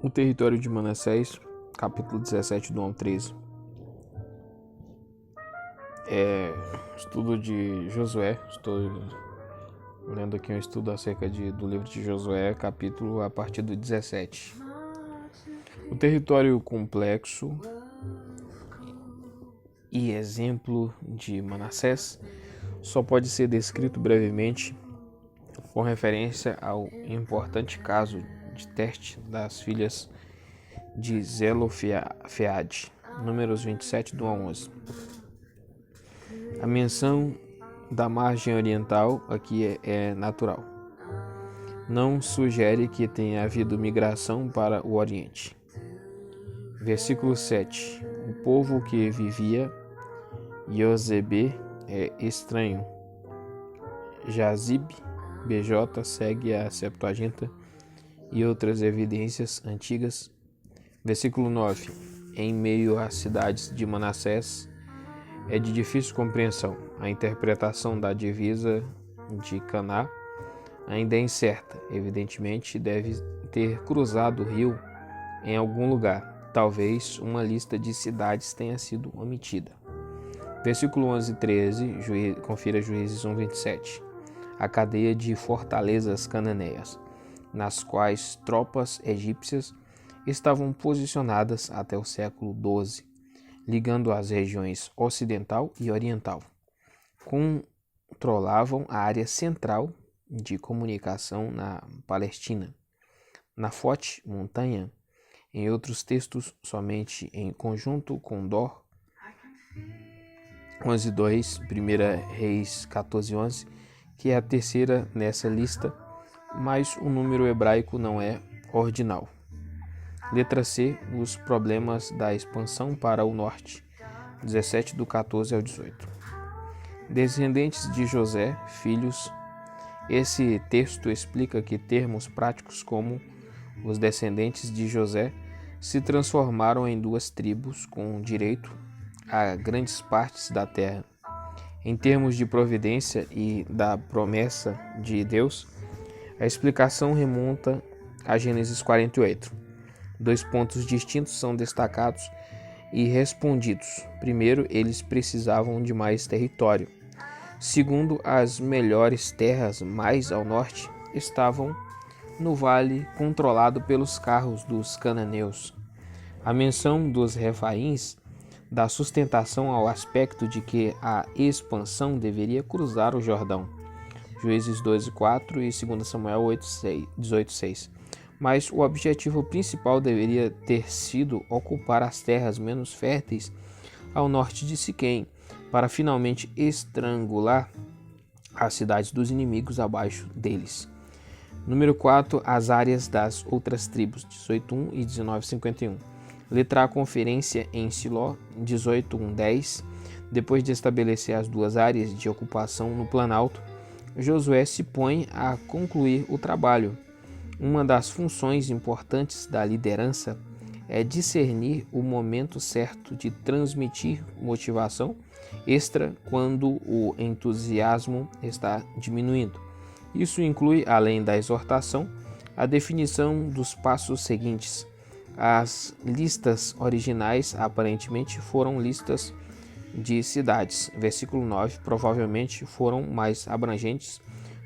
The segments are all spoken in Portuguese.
O território de Manassés, capítulo 17, do 1 ao 13. Estudo de Josué. Estou lendo aqui um estudo acerca do livro de Josué, capítulo a partir do 17. O território complexo e exemplo de Manassés só pode ser descrito brevemente com referência ao importante caso de teste das filhas de Zelofeade, números 27 do 1 ao 11. A menção da margem oriental aqui é natural. Não sugere que tenha havido migração para o Oriente. Versículo 7. O povo que vivia Iosebe é estranho. Jazib, BJ, segue a Septuaginta e outras evidências antigas. Versículo 9. Em meio às cidades de Manassés, é de difícil compreensão. A interpretação da divisa de Caná ainda é incerta. Evidentemente, deve ter cruzado o rio em algum lugar. Talvez uma lista de cidades tenha sido omitida. Versículo 11 e 13, confira Juízes 1, 27. A cadeia de fortalezas cananeias, nas quais tropas egípcias estavam posicionadas até o século XII, ligando as regiões ocidental e oriental. Controlavam a área central de comunicação na Palestina. Nafote, montanha, em outros textos somente em conjunto com Dor, 11:2, 1 Reis 14:11, que é a terceira nessa lista, mas o número hebraico não é ordinal. Letra C, os problemas da expansão para o norte, 17 do 14 ao 18. Descendentes de José, filhos. Esse texto explica que termos práticos como os descendentes de José se transformaram em duas tribos com direito a grandes partes da terra. Em termos de providência e da promessa de Deus, a explicação remonta a Gênesis 48. Dois pontos distintos são destacados e respondidos. Primeiro, eles precisavam de mais território. Segundo, as melhores terras mais ao norte estavam no vale controlado pelos carros dos cananeus. A menção dos refaíns dá sustentação ao aspecto de que a expansão deveria cruzar o Jordão. Juízes 12:4 e 2 Samuel 18:6. Mas o objetivo principal deveria ter sido ocupar as terras menos férteis ao norte de Siquém, para finalmente estrangular as cidades dos inimigos abaixo deles. Número 4. As áreas das outras tribos, 18:1 e 19:51. Letra A, conferência em Siló, 18:1-10. Depois de estabelecer as duas áreas de ocupação no Planalto, Josué se põe a concluir o trabalho. Uma das funções importantes da liderança é discernir o momento certo de transmitir motivação extra quando o entusiasmo está diminuindo. Isso inclui, além da exortação, a definição dos passos seguintes. As listas originais aparentemente foram listas de cidades. Versículo 9, provavelmente foram mais abrangentes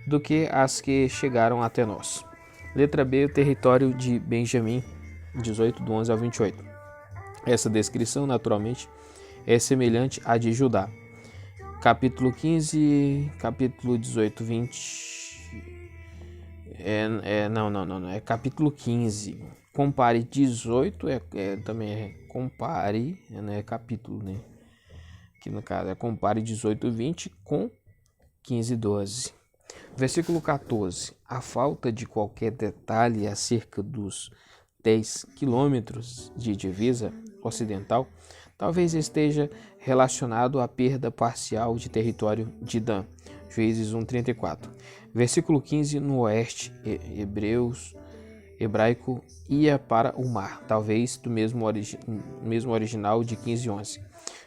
do que as que chegaram até nós. Letra B, o território de Benjamim, 18 do 11 ao 28. Essa descrição, naturalmente, é semelhante à de Judá. Capítulo 15, capítulo 18, 20... Não. É capítulo 15. Compare 18, também é compare, não é capítulo, né? Aqui no caso é compare 18, 20 com 15, 12. Versículo 14. A falta de qualquer detalhe acerca dos 10 quilômetros de divisa ocidental talvez esteja relacionado à perda parcial de território de Dan. Juízes 1:34. Versículo 15. No oeste, hebraico ia para o mar, talvez do mesmo original de 15:11.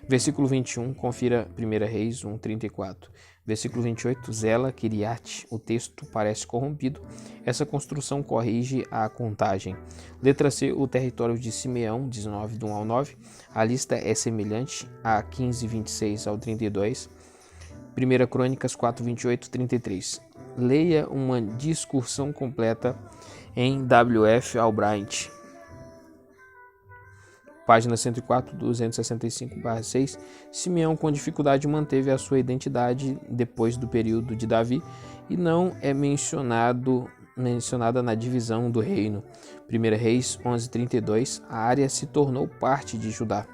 Versículo 21, confira 1 Reis 1:34. Versículo 28, Zela, Kiriat. O texto parece corrompido. Essa construção corrige a contagem. Letra C, o território de Simeão, 19, do 1 ao 9. A lista é semelhante a 15, 26 ao 32. 1 Crônicas 4, 28, 33. Leia uma discussão completa em W.F. Albright. Página 104, 265/6. Simeão, com dificuldade, manteve a sua identidade depois do período de Davi e não é mencionada na divisão do reino. 1 Reis 11:32. A área se tornou parte de Judá.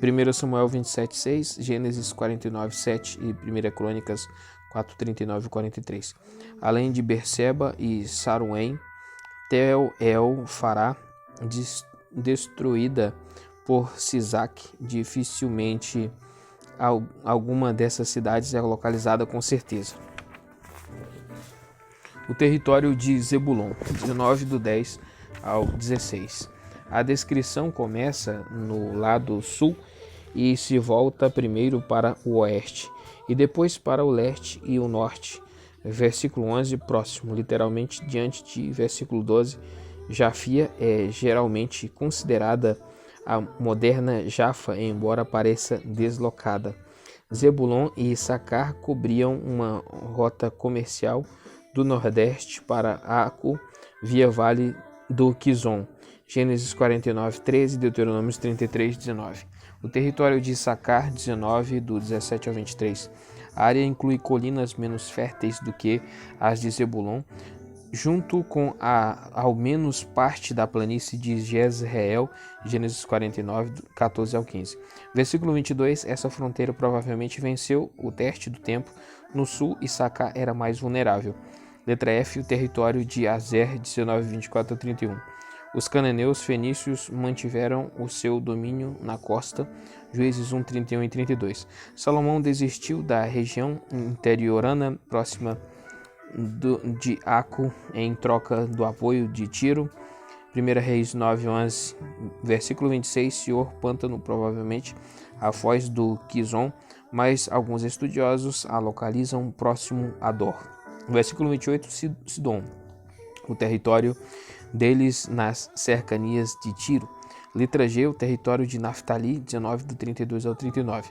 1 Samuel 27:6, Gênesis 49:7 e 1 Crônicas 4:39 e 43. Além de Berseba e Saruém, Tel El Fará, destruída por Sisac. Dificilmente alguma dessas cidades é localizada com certeza. O território de Zebulon, 19 do 10 ao 16. A descrição começa no lado sul e se volta primeiro para o oeste e depois para o leste e o norte. Versículo 11, próximo, literalmente diante de versículo 12. Jafia é geralmente considerada a moderna Jafa, embora pareça deslocada. Zebulon e Issacar cobriam uma rota comercial do nordeste para Aco via Vale do Quizon. Gênesis 49:13 e Deuteronômio 33:19. O território de Issacar, 19, do 17 ao 23. A área inclui colinas menos férteis do que as de Zebulon, junto com ao menos parte da planície de Jezreel, Gênesis 49, 14 ao 15. Versículo 22, essa fronteira provavelmente venceu o teste do tempo. No sul, Issacar era mais vulnerável. Letra F, o território de Azer, 19, 24 a 31. Os cananeus fenícios mantiveram o seu domínio na costa, Juízes 1, 31 e 32. Salomão desistiu da região interiorana próxima de Aco em troca do apoio de Tiro. 1 Reis 9:11, versículo 26, Senhor Pântano, provavelmente a foz do Quizon, mas alguns estudiosos a localizam próximo a Dor. Versículo 28, Sidom, o território deles nas cercanias de Tiro. Letra G, o território de Naftali, 19, do 32 ao 39.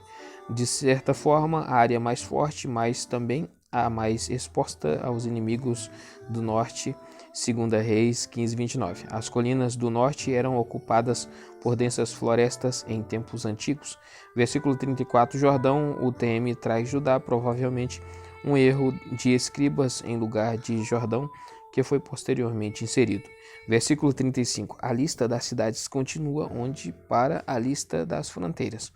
De certa forma, a área mais forte, mas também a mais exposta aos inimigos do norte, 2 Reis 15, 29. As colinas do norte eram ocupadas por densas florestas em tempos antigos. Versículo 34, Jordão, o TM traz Judá, provavelmente um erro de escribas em lugar de Jordão, que foi posteriormente inserido. Versículo 35, a lista das cidades continua onde para a lista das fronteiras.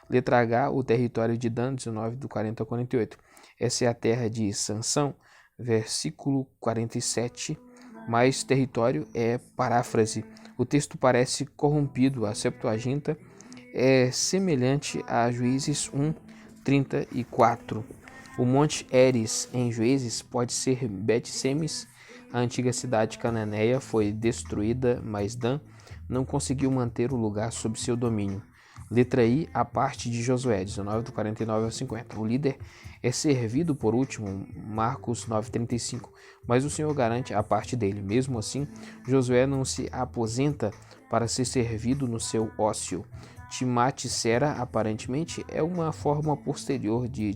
Letra H, o território de Dan, 19, do 40 ao 48. Essa é a terra de Sansão, versículo 47, mais território é paráfrase. O texto parece corrompido, a Septuaginta é semelhante a Juízes 1, 34. O Monte Eres, em Juízes, pode ser Bet-Semes. A antiga cidade cananeia foi destruída, mas Dan não conseguiu manter o lugar sob seu domínio. Letra I, a parte de Josué, 19, do 49 ao 50. O líder é servido por último, Marcos 9:35, mas o Senhor garante a parte dele. Mesmo assim, Josué não se aposenta para ser servido no seu ócio. Timnat-Sera, aparentemente, é uma forma posterior de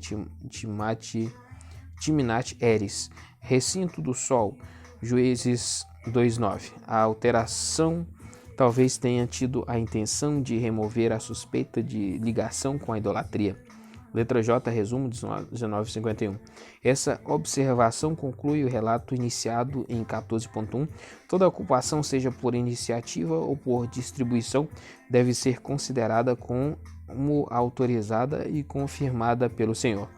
Timnat-Heres, recinto do sol, Juízes 2:9. A alteração talvez tenha tido a intenção de remover a suspeita de ligação com a idolatria. Letra J, resumo 19:51. Essa observação conclui o relato iniciado em 14.1. Toda ocupação, seja por iniciativa ou por distribuição, deve ser considerada como autorizada e confirmada pelo Senhor.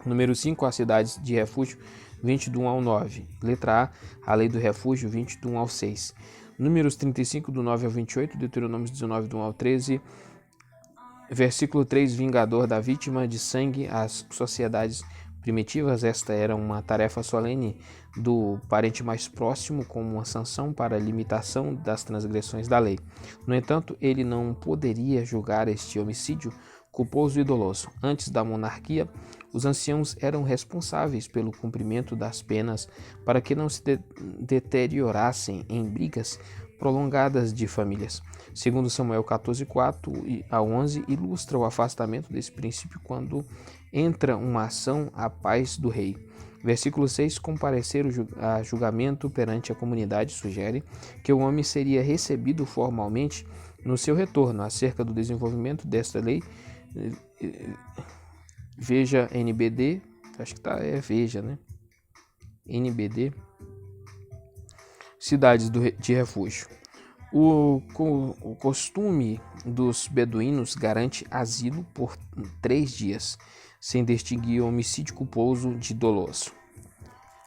Número 5, as cidades de refúgio, 20 do 1 ao 9. Letra A, a lei do refúgio, 20 do 1 ao 6. Números 35 do 9 ao 28, Deuteronômio 19 do 1 ao 13. Versículo 3, vingador da vítima de sangue, as sociedades primitivas. Esta era uma tarefa solene do parente mais próximo, como uma sanção para a limitação das transgressões da lei. No entanto, ele não poderia julgar este homicídio culposo e doloso. Antes da monarquia, os anciãos eram responsáveis pelo cumprimento das penas para que não se deteriorassem em brigas prolongadas de famílias. Segundo Samuel 14:4-11, ilustra o afastamento desse princípio quando entra uma ação à paz do rei. Versículo 6, comparecer a julgamento perante a comunidade sugere que o homem seria recebido formalmente no seu retorno. Acerca do desenvolvimento desta lei, veja NBD, acho que veja, né? NBD, cidades de refúgio. O costume dos beduínos garante asilo por 3 dias, sem distinguir homicídio culposo de doloso.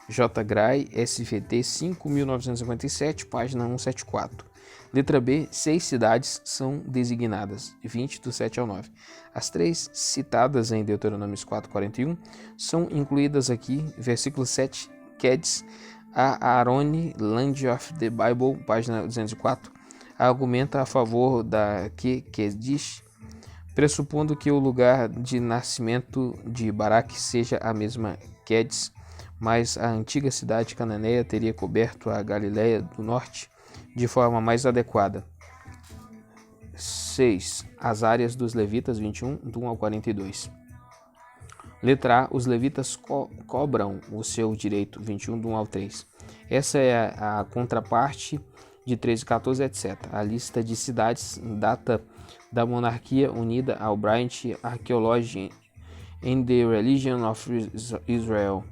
J. Gray, SVT 5.1957, página 174. Letra B, 6 cidades são designadas, 20 do 7 ao 9. As 3 citadas em Deuteronômio 4:41 são incluídas aqui, versículo 7, Quedes, a Aarone, Land of the Bible, página 204, argumenta a favor da Quedes, pressupondo que o lugar de nascimento de Baraque seja a mesma Quedes, mas a antiga cidade cananeia teria coberto a Galiléia do Norte de forma mais adequada. 6. As áreas dos levitas, 21, do 1 ao 42. Letra A. Os levitas cobram o seu direito, 21, do 1 ao 3. Essa é a contraparte de 13, 14, etc. A lista de cidades data da monarquia unida ao Bryant Archaeology in the Religion of Israel,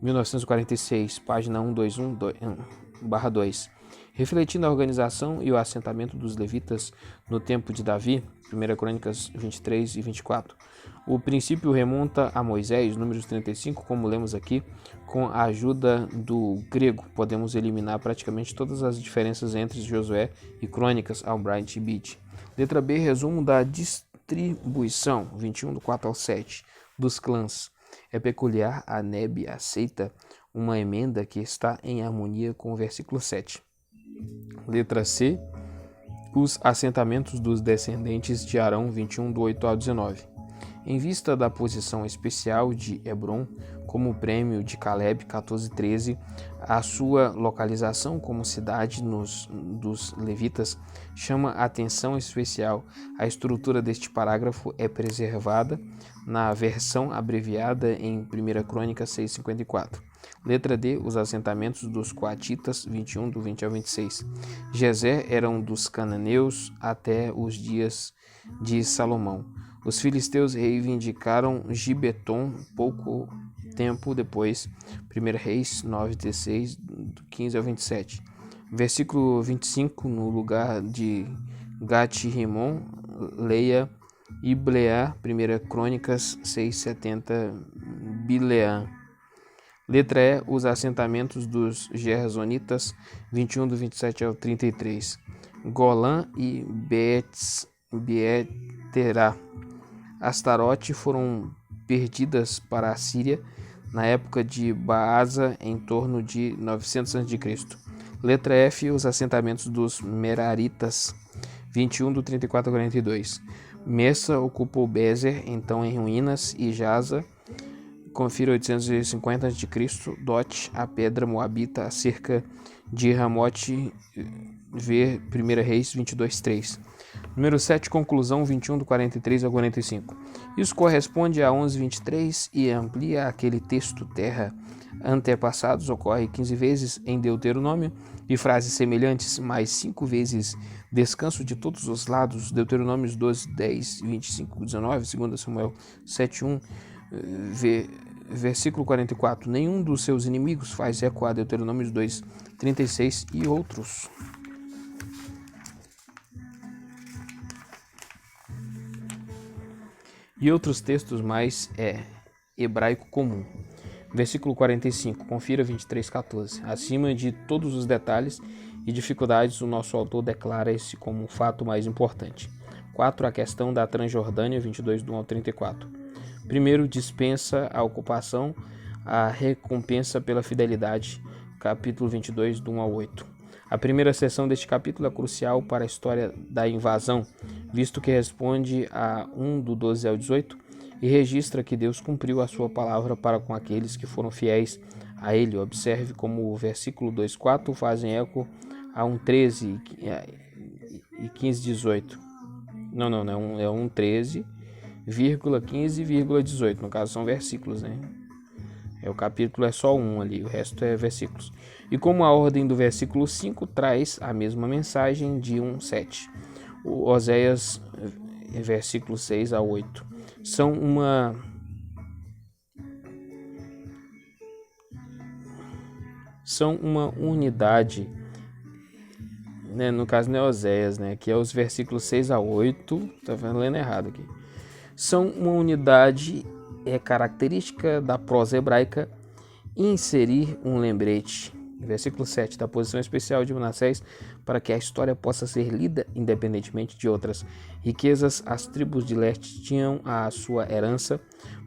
1946, página 121/2. Refletindo a organização e o assentamento dos levitas no tempo de Davi, 1 Crônicas 23 e 24. O princípio remonta a Moisés, números 35, como lemos aqui. Com a ajuda do grego, podemos eliminar praticamente todas as diferenças entre Josué e Crônicas, Albright e Beach. Letra B, resumo da distribuição, 21, do 4 ao 7, dos clãs. É peculiar, a Neb aceita uma emenda que está em harmonia com o versículo 7. Letra C, os assentamentos dos descendentes de Arão, 21, do 8 ao 19. Em vista da posição especial de Hebron como prêmio de Caleb, 14:13, a sua localização como cidade dos levitas chama atenção especial. A estrutura deste parágrafo é preservada na versão abreviada em 1 Crônica 6:54. Letra D, os assentamentos dos coatitas, 21, do 20 ao 26. Gezer eram dos cananeus até os dias de Salomão. Os filisteus reivindicaram Gibeton pouco tempo depois. 1 Reis 9:16, do 15 ao 27. Versículo 25, no lugar de Gat-Rimon, leia Ibleá, 1 Crônicas 6:70, Bileã. Letra E, os assentamentos dos Gersonitas, 21, do 27 ao 33. Golã e Beeterá. Astarote foram perdidas para a Síria na época de Baasa, em torno de 900 a.C. Letra F, os assentamentos dos Meraritas, 21, do 34 ao 42. Messa ocupou Bezer, então em ruínas, e Jaza, confira 850 a.C., Dot, a pedra moabita, acerca de Ramote, ver 1 Reis 22:3. Número 7, conclusão, 21, do 43 ao 45. Isso corresponde a 11:23 e amplia aquele texto terra. Antepassados ocorre 15 vezes em Deuteronômio e frases semelhantes mais 5 vezes descanso de todos os lados. Deuteronômios 12:10, 25:19, 2 Samuel 7:1, versículo 44. Nenhum dos seus inimigos faz ecoar Deuteronômios 2:36 e outros. E outros textos mais hebraico comum. Versículo 45, confira 23:14. Acima de todos os detalhes e dificuldades, o nosso autor declara esse como o fato mais importante. 4. A questão da Transjordânia, 22, do 1 ao 34. Primeiro, dispensa a ocupação, a recompensa pela fidelidade, capítulo 22, do 1 ao 8. A primeira seção deste capítulo é crucial para a história da invasão, visto que responde a 1 do 12 ao 18 e registra que Deus cumpriu a sua palavra para com aqueles que foram fiéis a ele. Observe como o versículo 2:4 fazem eco a 1:13 e 15:18. Não, é 1:13, 15,18. No caso são versículos, né? O capítulo é só um ali, o resto é versículos. E como a ordem do versículo 5 traz a mesma mensagem de 1:7. O Oséias, versículos 6 a 8. São uma unidade, né? No caso não é Oséias, né? Que é os versículos 6 a 8. Tá lendo errado aqui. São uma unidade característica da prosa hebraica inserir um lembrete. Versículo 7, da posição especial de Manassés para que a história possa ser lida independentemente de outras riquezas. As tribos de leste tinham a sua herança,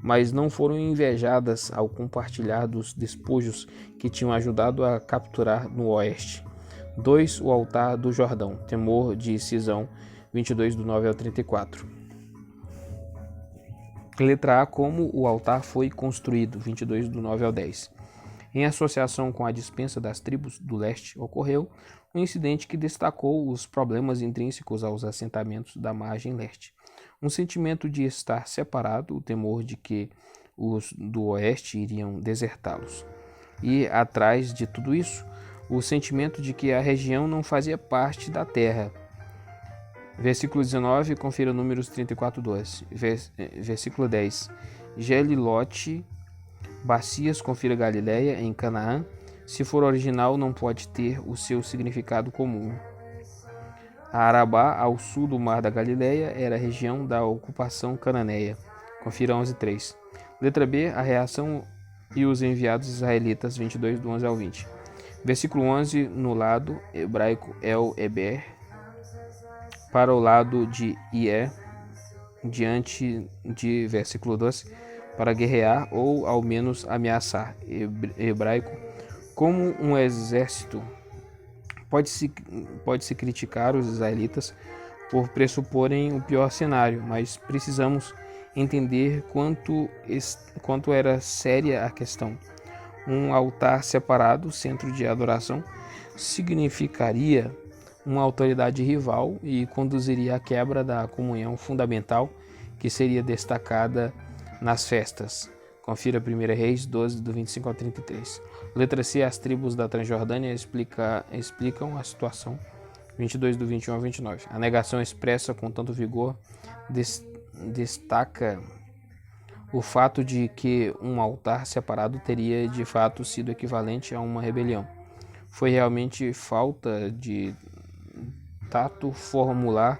mas não foram invejadas ao compartilhar dos despojos que tinham ajudado a capturar no oeste. 2. O altar do Jordão, temor de Cisão, 22 do 9 ao 34. Letra A, como o altar foi construído, 22 do 9 ao 10. Em associação com a dispensa das tribos do leste, ocorreu um incidente que destacou os problemas intrínsecos aos assentamentos da margem leste. Um sentimento de estar separado, o temor de que os do oeste iriam desertá-los. E, atrás de tudo isso, o sentimento de que a região não fazia parte da terra. Versículo 19, confira Números 34:12. Versículo 10. Gelilote, bacias, confira Galileia, em Canaã. Se for original, não pode ter o seu significado comum. A Arabá, ao sul do mar da Galileia, era a região da ocupação cananeia. Confira 11:3. Letra B, a reação e os enviados israelitas, 22 do 11 ao 20. Versículo 11, no lado hebraico El-Eber, para o lado de Ié, diante de versículo 12, para guerrear ou ao menos ameaçar. Hebraico, como um exército. Pode-se criticar os israelitas por pressuporem o pior cenário, mas precisamos entender quanto era séria a questão. Um altar separado, centro de adoração, significaria uma autoridade rival e conduziria à quebra da comunhão fundamental que seria destacada nas festas. Confira 1 Reis 12, do 25 ao 33. Letra C, as tribos da Transjordânia explicam a situação, 22 do 21 ao 29. A negação expressa com tanto vigor destaca o fato de que um altar separado teria de fato sido equivalente a uma rebelião. Foi realmente falta de tato formular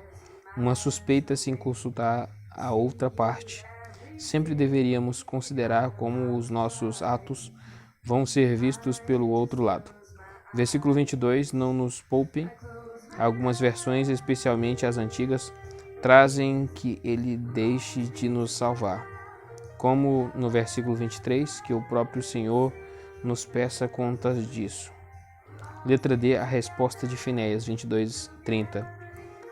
uma suspeita sem consultar a outra parte. Sempre deveríamos considerar como os nossos atos vão ser vistos pelo outro lado. Versículo 22, não nos poupem. Algumas versões, especialmente as antigas, trazem que ele deixe de nos salvar. Como no versículo 23, que o próprio Senhor nos peça contas disso. Letra D, a resposta de Finéias, 22:30.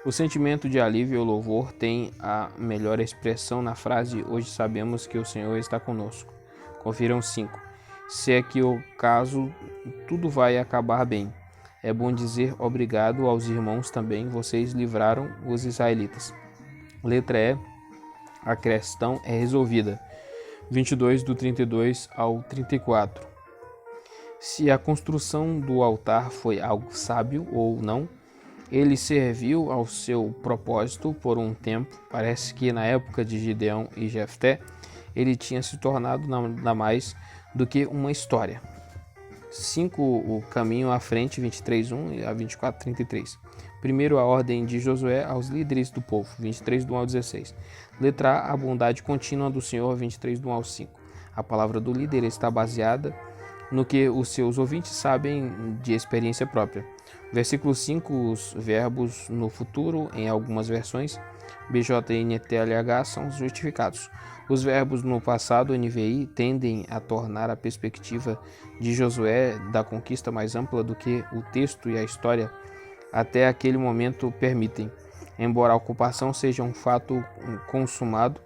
O sentimento de alívio ou louvor tem a melhor expressão na frase hoje sabemos que o Senhor está conosco. Confiram 5. Se é que o caso, tudo vai acabar bem. É bom dizer obrigado aos irmãos também, vocês livraram os israelitas. Letra E, a questão é resolvida. 22 do 32 ao 34. Se a construção do altar foi algo sábio ou não, ele serviu ao seu propósito por um tempo. Parece que na época de Gideão e Jefté, ele tinha se tornado nada mais do que uma história. 5. O caminho à frente, 23:1 a 24:33. Primeiro, a ordem de Josué aos líderes do povo, 23 do 1 ao 16. Letra A, a bondade contínua do Senhor, 23 do 1 ao 5. A palavra do líder está baseada no que os seus ouvintes sabem de experiência própria. Versículo 5, os verbos no futuro, em algumas versões, BJNTLH, são justificados. Os verbos no passado, NVI, tendem a tornar a perspectiva de Josué da conquista mais ampla do que o texto e a história até aquele momento permitem. Embora a ocupação seja um fato consumado,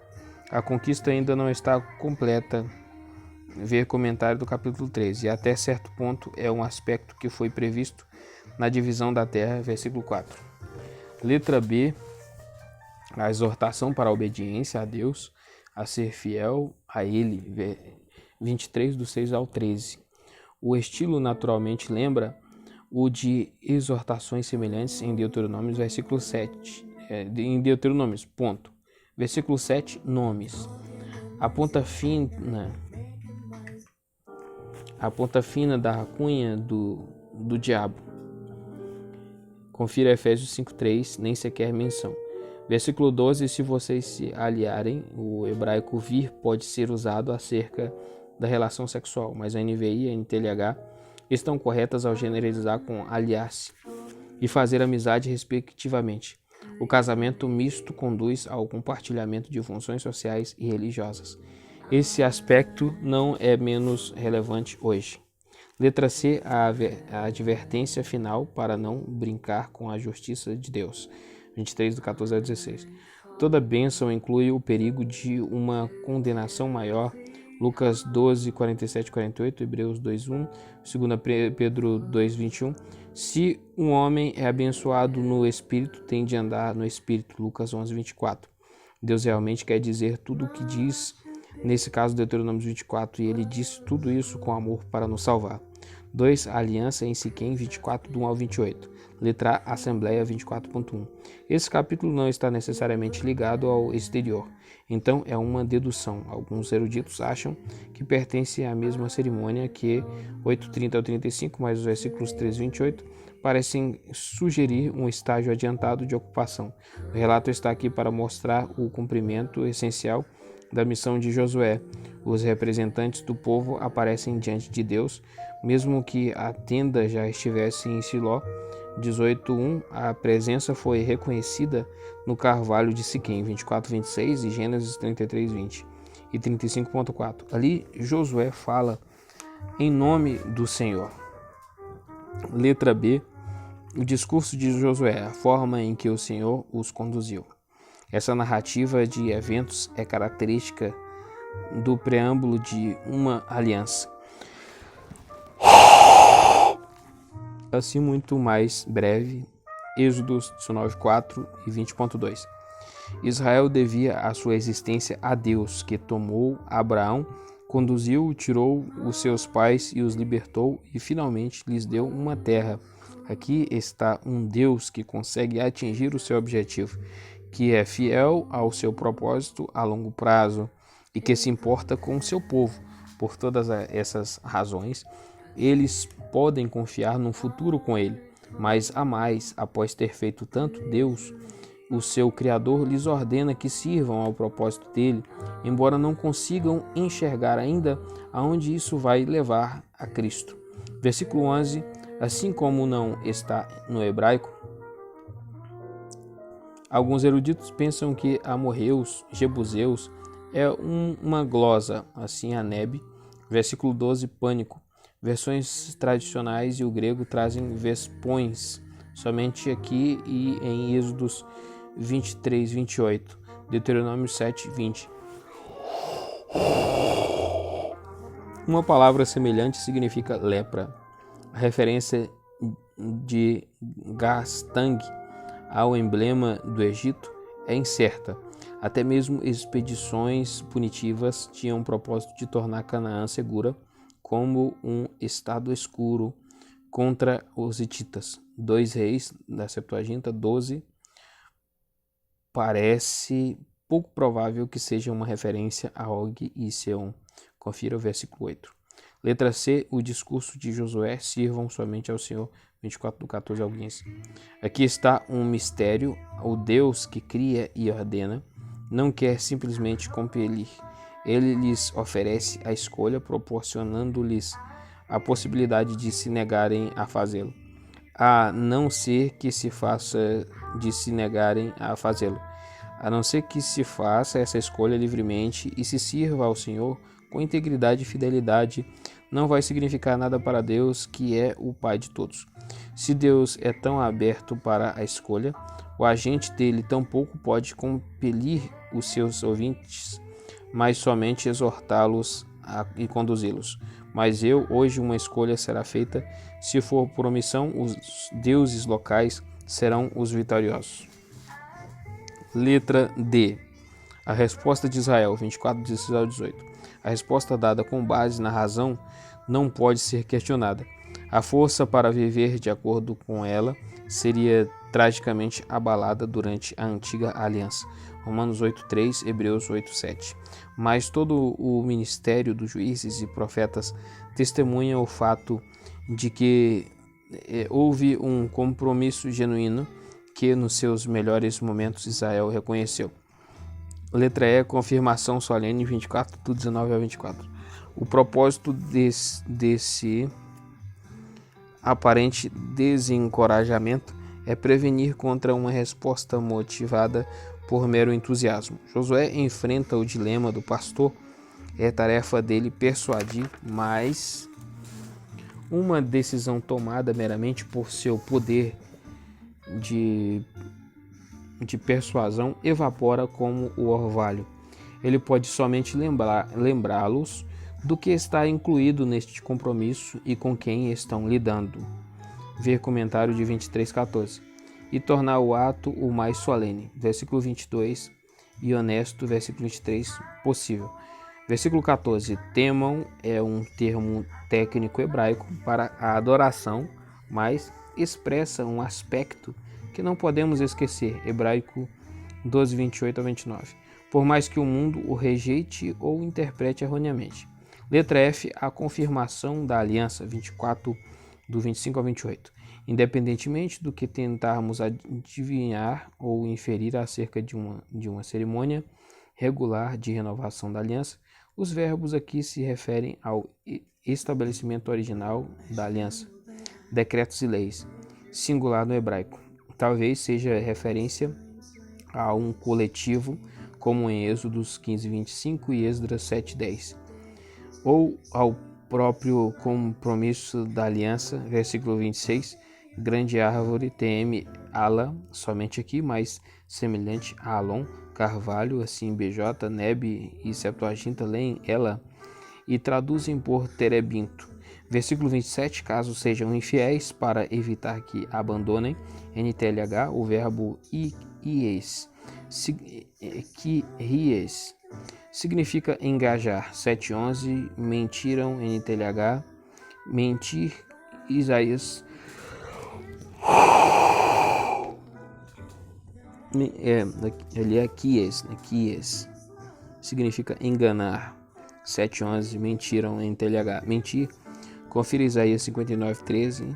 a conquista ainda não está completa. Ver comentário do capítulo 13. E até certo ponto é um aspecto que foi previsto na divisão da terra, versículo 4. Letra B, a exortação para a obediência a Deus, a ser fiel a Ele, 23, do 6 ao 13. O estilo naturalmente lembra o de exortações semelhantes em Deuteronômio, versículo 7. Em Deuteronômio, ponto. Versículo 7, nomes. A ponta fina da cunha do diabo. Confira Efésios 5:3, nem sequer menção. Versículo 12, se vocês se aliarem, o hebraico vir pode ser usado acerca da relação sexual, mas a NVI e a NTLH estão corretas ao generalizar com aliar-se e fazer amizade respectivamente. O casamento misto conduz ao compartilhamento de funções sociais e religiosas. Esse aspecto não é menos relevante hoje. Letra C, a advertência final para não brincar com a justiça de Deus. 23, do 14 ao 16. Toda bênção inclui o perigo de uma condenação maior. Lucas 12, 47 e 48, Hebreus 2:1, 2 Pedro 2:21. Se um homem é abençoado no Espírito, tem de andar no Espírito. Lucas 11:24. Deus realmente quer dizer tudo o que diz, nesse caso Deuteronômio 24, e ele diz tudo isso com amor para nos salvar. 2. Aliança em Siquém, 24, do 1 ao 28. Letra A, Assembleia 24.1. Esse capítulo não está necessariamente ligado ao exterior, então é uma dedução. Alguns eruditos acham que pertence à mesma cerimônia que 8:30 ao 35, mas os versículos 13 e 28 parecem sugerir um estágio adiantado de ocupação. O relato está aqui para mostrar o cumprimento essencial da missão de Josué. Os representantes do povo aparecem diante de Deus, mesmo que a tenda já estivesse em Siló. 18:1, a presença foi reconhecida no carvalho de Siquém, 24:26, e Gênesis 33:20 e 35.4. Ali Josué fala em nome do Senhor. Letra B, o discurso de Josué, a forma em que o Senhor os conduziu. Essa narrativa de eventos é característica do preâmbulo de uma aliança. Assim, muito mais breve, Êxodo 19:4 e 20.2. Israel devia a sua existência a Deus, que tomou Abraão, conduziu, tirou os seus pais e os libertou e finalmente lhes deu uma terra. Aqui está um Deus que consegue atingir o seu objetivo, que é fiel ao seu propósito a longo prazo e que se importa com o seu povo. Por todas essas razões, eles podem confiar num futuro com ele, mas a mais, após ter feito tanto, Deus, o seu Criador, lhes ordena que sirvam ao propósito dele, embora não consigam enxergar ainda aonde isso vai levar a Cristo. Versículo 11, assim como não está no hebraico, alguns eruditos pensam que amorreus, jebuseus, é uma glosa, assim Aneb. Versículo 12, pânico. Versões tradicionais e o grego trazem vespões, somente aqui e em Êxodos 23, 28, Deuteronômio 7, 20. Uma palavra semelhante significa lepra. A referência de Gastang ao emblema do Egito é incerta. Até mesmo expedições punitivas tinham o propósito de tornar Canaã segura, como um estado escuro contra os hititas. 2 Reis, da Septuaginta 12, parece pouco provável que seja uma referência a Og e Seom. Confira o versículo 8. Letra C, o discurso de Josué, sirvam somente ao Senhor, 24 do 14 ao 15. Aqui está um mistério. O Deus que cria e ordena não quer simplesmente compelir. Ele lhes oferece a escolha, proporcionando-lhes a possibilidade de se negarem a fazê-lo. a não ser que se faça de se negarem a fazê-lo. A não ser que se faça essa escolha livremente e se sirva ao Senhor com integridade e fidelidade, não vai significar nada para Deus, que é o Pai de todos. Se Deus é tão aberto para a escolha, o agente dele tampouco pode compelir os seus ouvintes, mas somente exortá-los e conduzi-los. Mas hoje uma escolha será feita. Se for por omissão, os deuses locais serão os vitoriosos. Letra D. A resposta de Israel, 24, 16 ao 18. A resposta dada com base na razão não pode ser questionada. A força para viver de acordo com ela seria tragicamente abalada durante a antiga aliança. Romanos 8:3, Hebreus 8:7. Mas todo o ministério dos juízes e profetas testemunha o fato de que houve um compromisso genuíno que nos seus melhores momentos Israel reconheceu. Letra E, confirmação solene, 24, do 19 ao 24. O propósito desse aparente desencorajamento é prevenir contra uma resposta motivada por mero entusiasmo. Josué enfrenta o dilema do pastor. É tarefa dele persuadir, mas uma decisão tomada meramente por seu poder de persuasão evapora como o orvalho. Ele pode somente lembrá-los do que está incluído neste compromisso e com quem estão lidando. Ver comentário de 23:14. E tornar o ato o mais solene. Versículo 22. E honesto, versículo 23, possível. Versículo 14. Temam é um termo técnico hebraico para a adoração, mas expressa um aspecto que não podemos esquecer. Hebraico 12, 28 a 29. Por mais que o mundo o rejeite ou interprete erroneamente. Letra F. A confirmação da aliança, 24, do 25 ao 28. Independentemente do que tentarmos adivinhar ou inferir acerca de uma cerimônia regular de renovação da aliança, os verbos aqui se referem ao estabelecimento original da aliança, decretos e leis, singular no hebraico. Talvez seja referência a um coletivo, como em Êxodos 15, 25 e Esdras 7, 10, ou ao próprio compromisso da aliança, versículo 26, grande árvore teme ala, somente aqui, mas semelhante a Alon, carvalho, assim BJ, Neb e Septuaginta leem ela e traduzem por terebinto. Versículo 27, caso sejam infiéis, para evitar que abandonem, NTLH, o verbo ies, que ries, significa engajar. 7:11, mentiram, NTLH, mentir, Isaías, ali é quies, significa enganar. 7:11, mentiram, NTLH, mentir. Confira Isaías 59:13,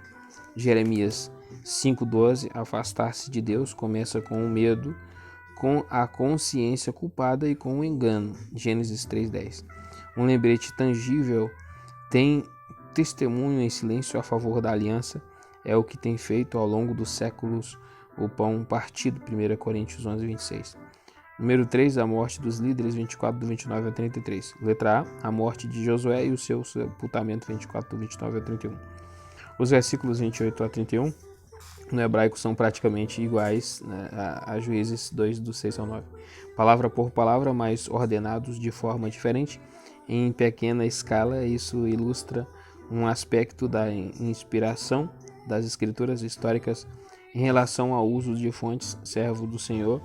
Jeremias 5:12, afastar-se de Deus começa com o medo, com a consciência culpada e com o engano. Gênesis 3:10. Um lembrete tangível tem testemunho em silêncio a favor da aliança, é o que tem feito ao longo dos séculos o pão partido. 1 Coríntios 11:26. Número 3, a morte dos líderes, 24, do 29 ao 33. Letra A, a morte de Josué e o seu sepultamento, 24, do 29 ao 31. Os versículos 28 a 31 no hebraico são praticamente iguais, né, a Juízes 2, do 6 ao 9. Palavra por palavra, mas ordenados de forma diferente, em pequena escala. Isso ilustra um aspecto da inspiração das escrituras históricas em relação ao uso de fontes, servo do Senhor.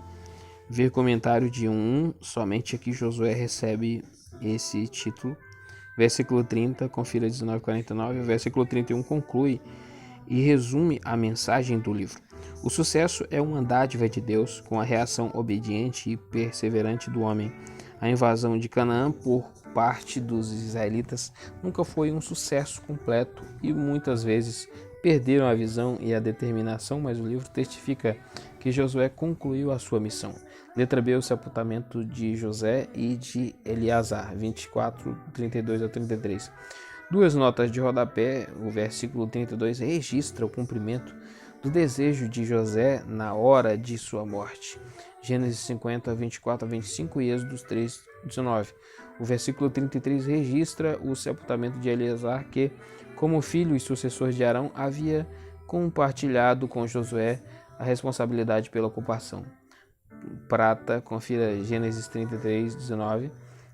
Ver comentário de 1, somente aqui Josué recebe esse título. Versículo 30, confira 19:49. Versículo 31 conclui e resume a mensagem do livro. O sucesso é uma dádiva de Deus com a reação obediente e perseverante do homem. A invasão de Canaã por parte dos israelitas nunca foi um sucesso completo e muitas vezes perderam a visão e a determinação, mas o livro testifica que Josué concluiu a sua missão. Letra B, o sepultamento de José e de Eleazar, 24, 32 a 33. Duas notas de rodapé. O versículo 32 registra o cumprimento do desejo de José na hora de sua morte. Gênesis 50, 24 a 25 e Êxodo 3, 19. O versículo 33 registra o sepultamento de Eleazar, que, como filho e sucessor de Arão, havia compartilhado com Josué a responsabilidade pela ocupação. Prata, confira Gênesis 33, 19.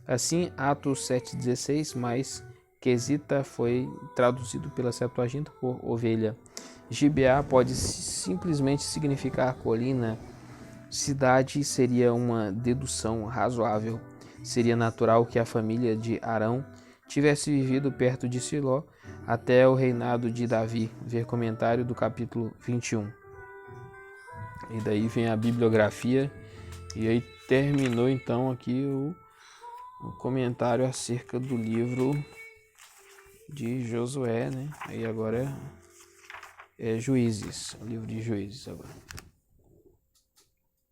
Assim, Atos 7, 16, mais quesita foi traduzido pela Septuaginta por ovelha. Gibeá pode simplesmente significar colina. Cidade seria uma dedução razoável. Seria natural que a família de Arão tivesse vivido perto de Siló até o reinado de Davi. Ver comentário do capítulo 21. E daí vem a bibliografia. E aí terminou então aqui o comentário acerca do livro de Josué, né? Aí agora é Juízes, o livro de Juízes agora.